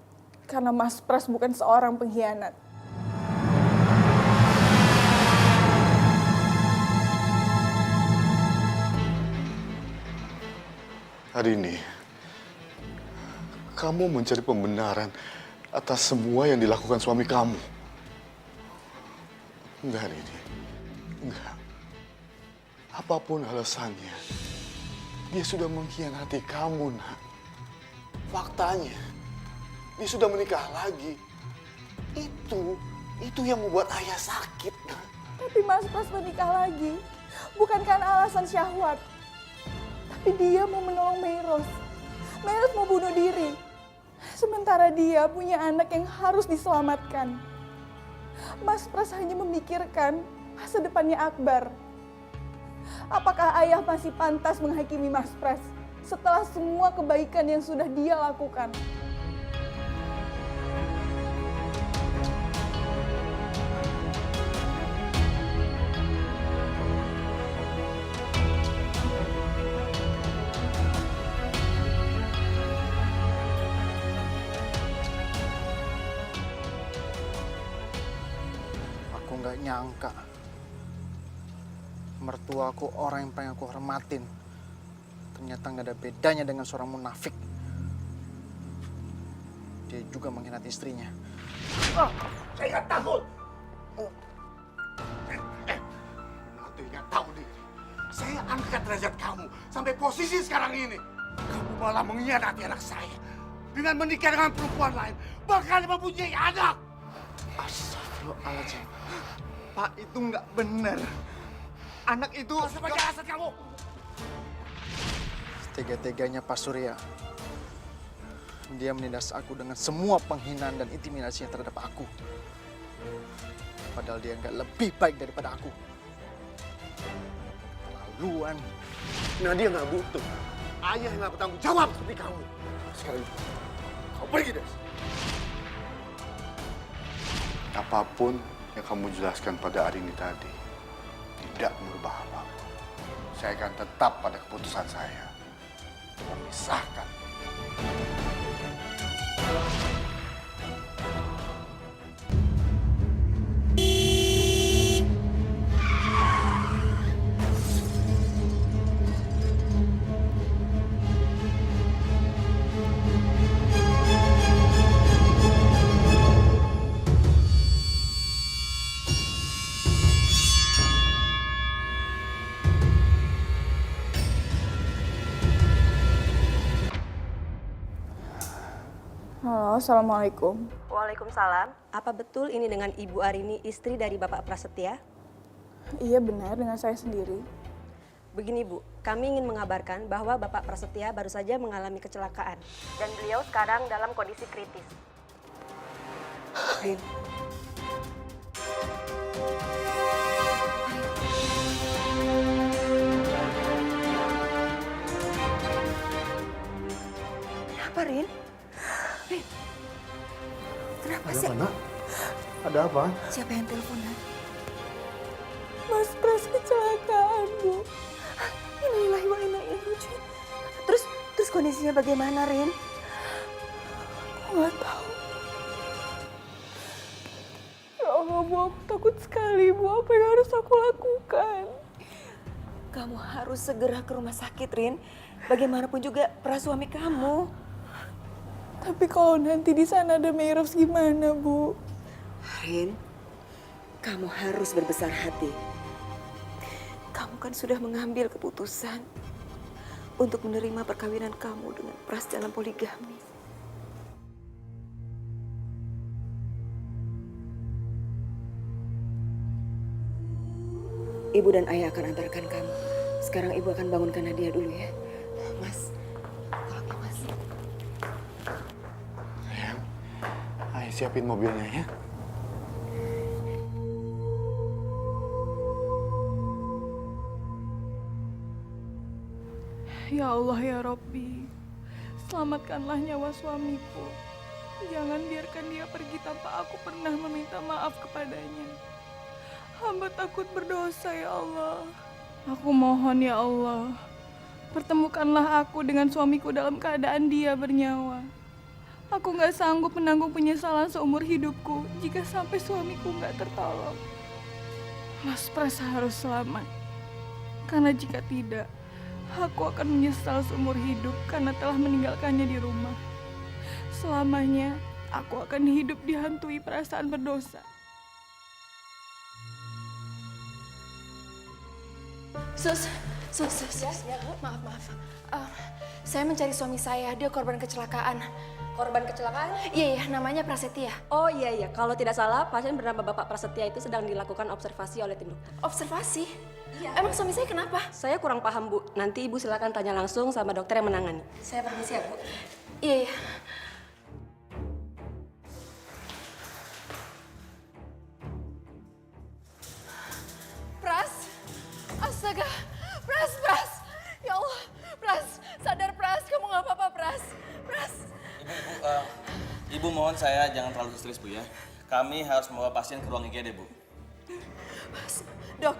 Speaker 3: Karena Mas Pras bukan seorang pengkhianat.
Speaker 12: Hari ini, kamu mencari pembenaran atas semua yang dilakukan suami kamu. Enggak, Rini. Enggak. Apapun alasannya, dia sudah mengkhianati kamu, Nak. Faktanya, dia sudah menikah lagi. Itu yang membuat ayah sakit, Nak.
Speaker 3: Tapi Mas Pras menikah lagi, bukan karena alasan syahwat. Tapi dia mau menolong Meros. Meros mau bunuh diri. Sementara dia punya anak yang harus diselamatkan. Mas Pras hanya memikirkan masa depannya Akbar. Apakah ayah masih pantas menghakimi Mas Pras setelah semua kebaikan yang sudah dia lakukan?
Speaker 7: Aku nggak nyangka mertuaku orang yang paling aku hormatin ternyata nggak ada bedanya dengan seorang munafik. Dia juga mengkhianati istrinya.
Speaker 12: Saya nggak takut. Nanti nggak tahu diri. Saya angkat derajat kamu sampai posisi sekarang ini. Kamu malah mengkhianati anak saya. dengan menikah dengan perempuan lain, bahkan mempunyai anak.
Speaker 7: Astagfirullahaladzim. Pak, itu nggak benar. Anak itu...
Speaker 12: Sebagai alasan kamu.
Speaker 7: Tega-teganya Pak Surya. Dia menindas aku dengan semua penghinaan dan intimidasinya terhadap aku. Padahal dia nggak lebih baik daripada aku. Keterlaluan.
Speaker 12: Nadia nggak butuh ayah yang nggak bertanggung jawab seperti kamu. Sekarang kau pergi dari sini. Apapun yang kamu jelaskan pada Arini tadi tidak merubah apa-apa. Saya akan tetap pada keputusan saya untuk memisahkan.
Speaker 3: Halo, Assalamualaikum.
Speaker 15: Waalaikumsalam. Apa betul ini dengan Ibu Arini, istri dari Bapak Prasetya?
Speaker 3: Iya benar, dengan saya sendiri.
Speaker 15: Begini Bu, kami ingin mengabarkan bahwa Bapak Prasetya baru saja mengalami kecelakaan. Dan beliau sekarang dalam kondisi kritis.
Speaker 14: Rin. Kenapa, Rin? Rin, kenapa sih?
Speaker 12: Nak? Ada apa?
Speaker 14: Siapa yang teleponan?
Speaker 3: Mas Pras kecelakaan, Bu.
Speaker 14: Innalillahi wa inna ilaihi raji'un. Terus kondisinya bagaimana, Rin?
Speaker 3: Aku nggak tahu. Ya Allah, Bu, aku takut sekali, Bu. Apa yang harus aku lakukan?
Speaker 14: Kamu harus segera ke rumah sakit, Rin. Bagaimanapun juga Pras suami kamu.
Speaker 3: Tapi kalau nanti di sana ada Meros gimana, Bu?
Speaker 14: Rin, kamu harus berbesar hati. Kamu kan sudah mengambil keputusan untuk menerima perkawinan kamu dengan Pras dalam poligami. Ibu dan ayah akan antarkan kamu. Sekarang ibu akan bangunkan Nadia dulu ya. Mas, tolong ya Mas.
Speaker 12: Sayang, ayo siapin mobilnya ya.
Speaker 3: Ya Allah ya Robbi, selamatkanlah nyawa suamiku. Jangan biarkan dia pergi tanpa aku pernah meminta maaf kepadanya. Hamba takut berdosa ya Allah. Aku mohon ya Allah, pertemukanlah aku dengan suamiku dalam keadaan dia bernyawa. Aku gak sanggup menanggung penyesalan seumur hidupku jika sampai suamiku gak tertolong. Mas Pras harus selamat, karena jika tidak, aku akan menyesal seumur hidup karena telah meninggalkannya di rumah. Selamanya, aku akan hidup dihantui perasaan berdosa.
Speaker 4: Sus. Ya, maaf. Saya mencari suami saya, dia korban kecelakaan.
Speaker 15: Korban kecelakaan?
Speaker 4: Iya, namanya Prasetya.
Speaker 15: Oh iya, kalau tidak salah pasien bernama Bapak Prasetya itu sedang dilakukan observasi oleh tim dokter.
Speaker 4: Observasi? Iya. Emang suami saya kenapa?
Speaker 15: Saya kurang paham Bu, nanti Ibu silakan tanya langsung sama dokter yang menangani.
Speaker 4: Saya permisi ya Bu. Iya.
Speaker 6: Pras, astaga, Pras, ya Allah, Pras, sadar Pras, kamu nggak apa-apa Pras.
Speaker 16: Ibu mohon saya jangan terlalu histeris Bu ya. Kami harus membawa pasien ke ruang IGD Bu.
Speaker 6: Dok,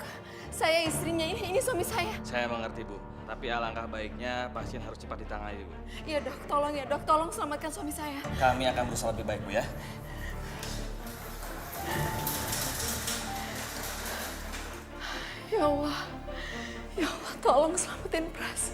Speaker 6: saya istrinya, ini suami saya.
Speaker 16: Saya mengerti Bu, tapi alangkah baiknya pasien harus cepat ditangani Bu.
Speaker 6: Iya dok, tolong ya dok, tolong selamatkan suami saya.
Speaker 16: Kami akan berusaha lebih baik Bu ya.
Speaker 6: Ya Allah, tolong selamatin Pras.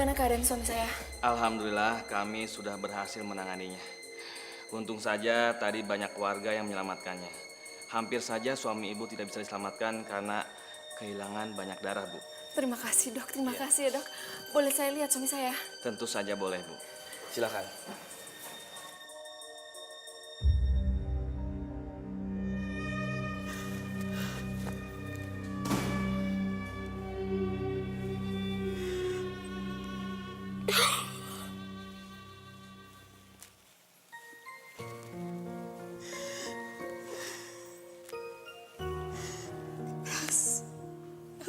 Speaker 6: Gimana keadaan suami saya?
Speaker 16: Alhamdulillah kami sudah berhasil menanganinya. Untung saja tadi banyak warga yang menyelamatkannya. Hampir saja suami ibu tidak bisa diselamatkan karena kehilangan banyak darah, Bu.
Speaker 6: Terima kasih dok, terima kasih ya dok. Boleh saya lihat suami saya?
Speaker 16: Tentu saja boleh, Bu. Silakan.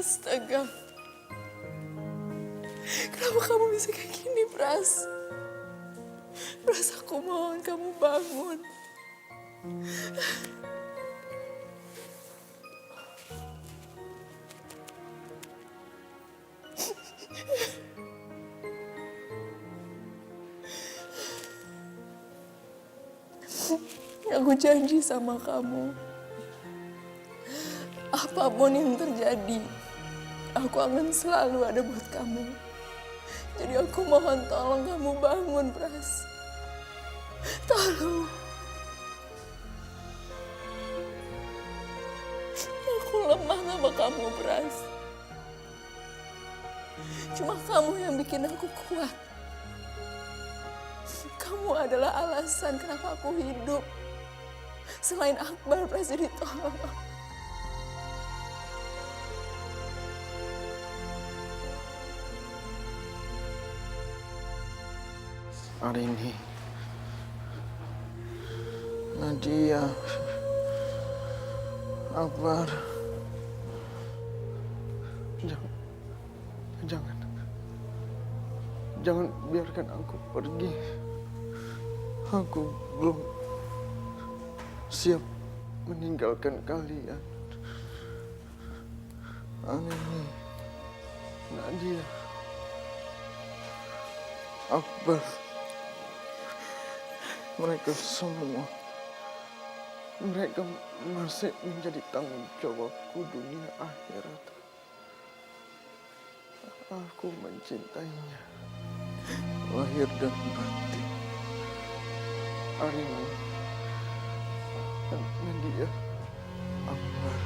Speaker 6: Astaga. Kenapa kamu bisa kayak gini, Pras? Pras, aku mohon kamu bangun. Aku janji sama kamu, apapun yang terjadi, aku akan selalu ada buat kamu. Jadi aku mohon tolong kamu bangun, Pras. Tolong. Aku lemah sama kamu, Pras. Cuma kamu yang bikin aku kuat. Kamu adalah alasan kenapa aku hidup. Selain Akbar, Pras, jadi tolong.
Speaker 7: Arini, Nadia, Akbar, jangan biarkan aku pergi. Aku belum siap meninggalkan kalian. Arini, Nadia, Akbar. Mereka semua, mereka masih menjadi tanggung jawabku dunia akhirat. Aku mencintainya, lahir dan batin. Arini, Nadia, Akbar.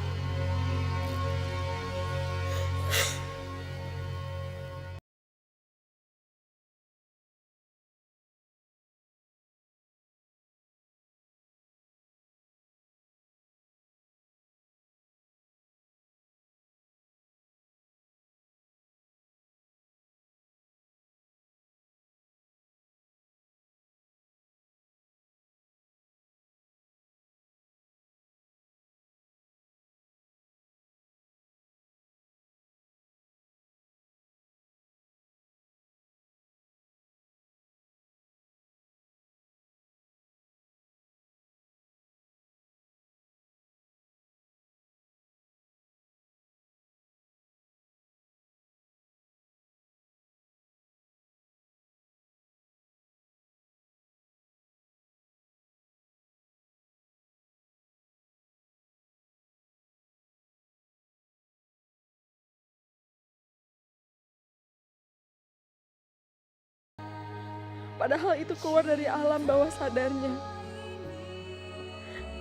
Speaker 3: Padahal itu keluar dari alam bawah sadarnya.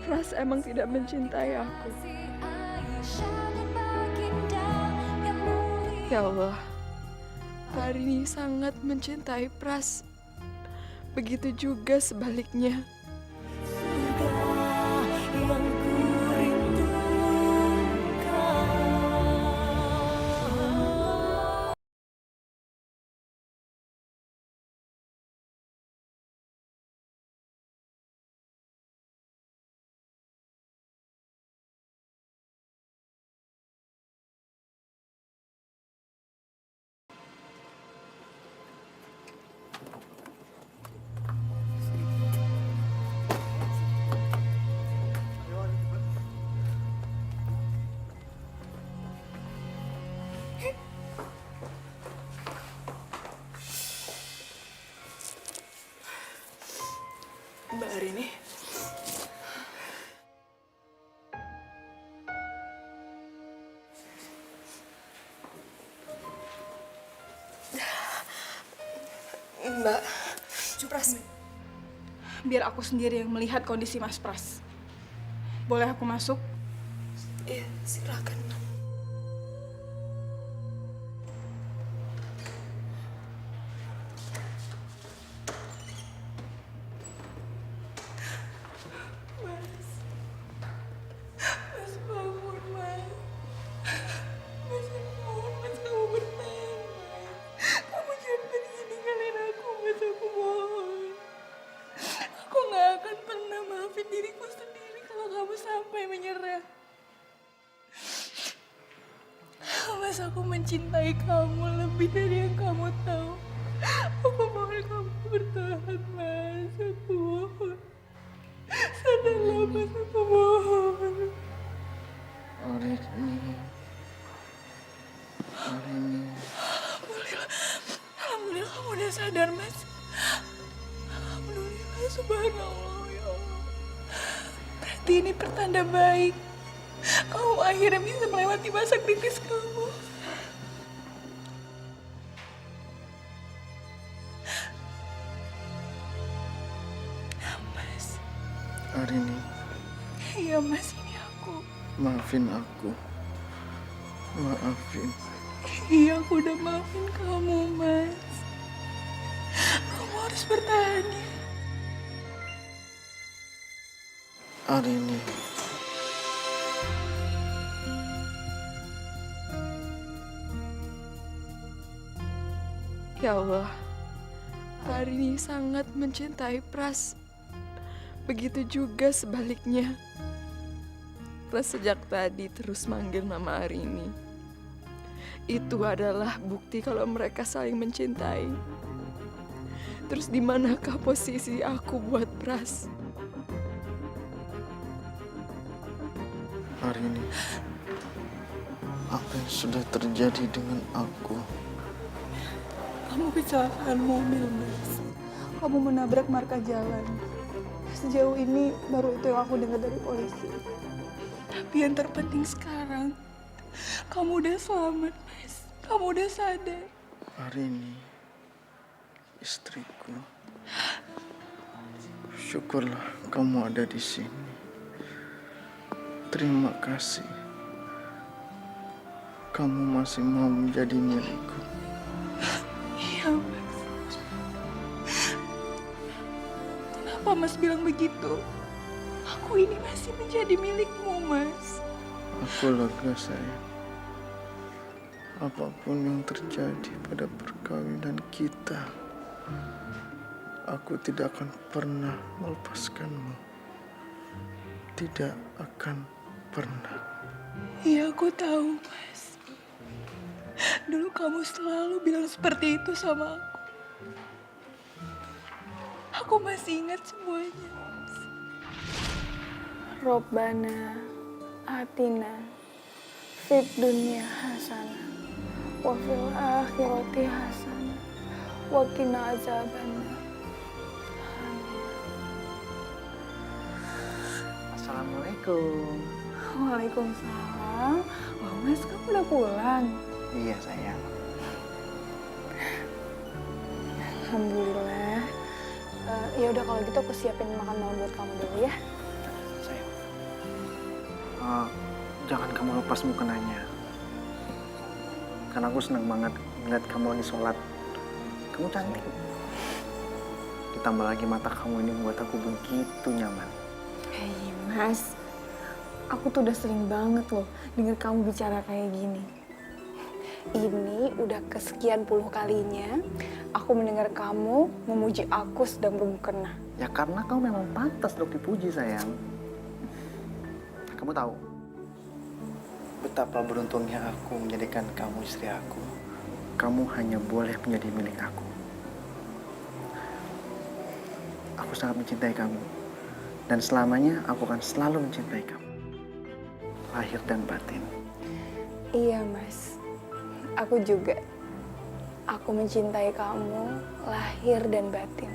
Speaker 3: Pras emang tidak mencintai aku. Ya Allah, Arini sangat mencintai Pras. Begitu juga sebaliknya. Mbak Arini. Mbak, Pras, biar aku sendiri yang melihat kondisi Mas Pras. Boleh aku masuk?
Speaker 6: Iya, silakan. Mas bangun, Mas. Mas bangun, Mas, kamu bertahan, Mas. Kamu jangan pergi ninggalin aku, Mas, aku mohon. Aku gak akan pernah maafin diriku sendiri kalau kamu sampai menyerah. Mas, aku mencintai kamu lebih dari yang kamu tahu. Aku mohon kamu bertahan, Mas. Aku mohon. Sadarlah, Mas, aku mohon.
Speaker 7: Arini.
Speaker 3: Alhamdulillah kamu udah sadar, Mas. Alhamdulillah, subhanallah, ya Allah. Berarti ini pertanda baik. Kamu akhirnya bisa melewati masa kritis kamu. Mas.
Speaker 7: Arini,
Speaker 3: Iya, Mas, ini aku.
Speaker 7: maafin aku. Maafin.
Speaker 3: Iya, aku udah maafin kamu, Mas. Kamu harus bertahan ya.
Speaker 7: Arini.
Speaker 6: Ya Allah, Arini sangat mencintai Pras. Begitu juga sebaliknya. Pras sejak tadi terus manggil nama Arini. Itu adalah bukti kalau mereka saling mencintai. Terus di manakah posisi aku buat Pras?
Speaker 7: Arini, apa yang sudah terjadi dengan aku?
Speaker 3: Kamu kecelakaan mobil, Mas. Kamu menabrak marka jalan. Sejauh ini baru itu yang aku dengar dari polisi. Tapi yang terpenting sekarang, kamu udah selamat, Mas. Kamu udah sadar.
Speaker 7: Arini, istriku. Syukurlah kamu ada di sini. Terima kasih. Kamu masih mau menjadi milikku.
Speaker 3: Iya, Mas. Kenapa Mas bilang begitu? Aku ini masih menjadi milikmu, Mas.
Speaker 7: Aku lega, sayang. Apapun yang terjadi pada perkawinan kita, aku tidak akan pernah melepaskanmu. Tidak akan pernah.
Speaker 3: Iya, aku tahu, Mas. Dulu kamu selalu bilang seperti itu sama aku. Aku masih ingat semuanya, Mas. Robbana atina fid dunya hasanah wa fil akhirati hasanah wa qina azabannar.
Speaker 7: Assalamualaikum.
Speaker 3: Waalaikumsalam. Wah, Mas, kamu udah pulang?
Speaker 7: Iya, sayang.
Speaker 3: Alhamdulillah. Ya udah kalau gitu aku siapin makan malam buat kamu dulu ya.
Speaker 7: Sayang. Jangan kamu lepas mukenanya. Karena aku senang banget ngeliat kamu lagi sholat. Kamu cantik. Ditambah lagi mata kamu ini membuat aku begitu nyaman.
Speaker 3: Hei, Mas. Aku tuh udah sering banget loh denger kamu bicara kayak gini. Ini udah kesekian puluh kalinya aku mendengar kamu memuji aku sedang bermukena.
Speaker 7: Ya karena kamu memang pantas untuk dipuji, sayang. Kamu tahu betapa beruntungnya aku menjadikan kamu istri aku. Kamu hanya boleh menjadi milik aku. Aku sangat mencintai kamu. Dan selamanya aku akan selalu mencintai kamu. Lahir dan batin.
Speaker 3: Iya, Mas. Aku juga. Aku mencintai kamu lahir dan batin.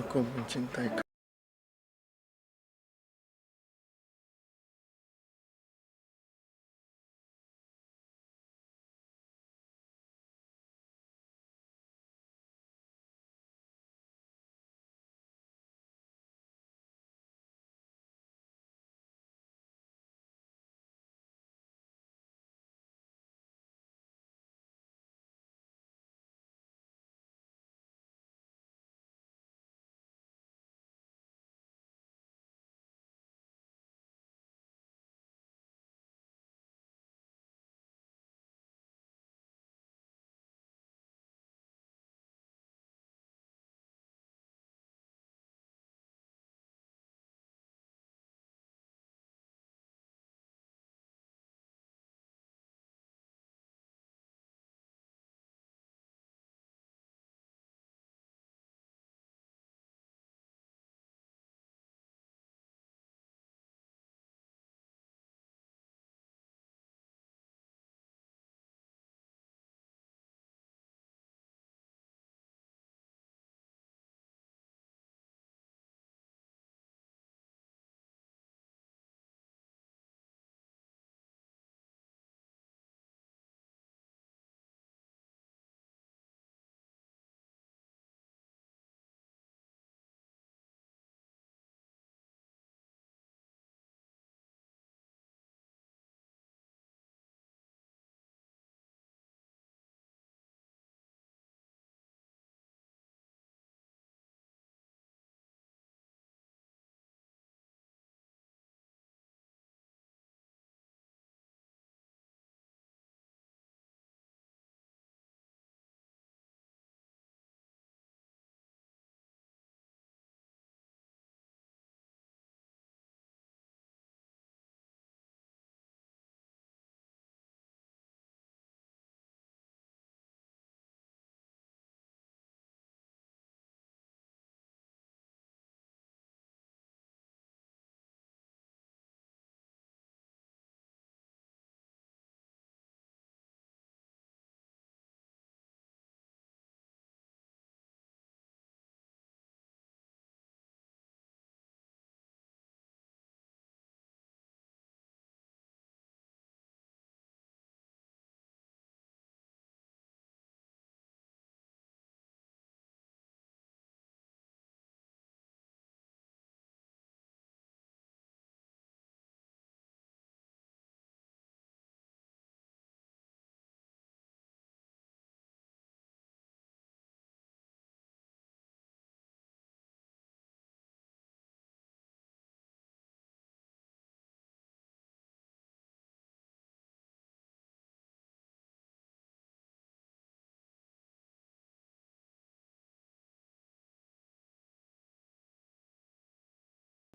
Speaker 7: Aku mencintai kamu.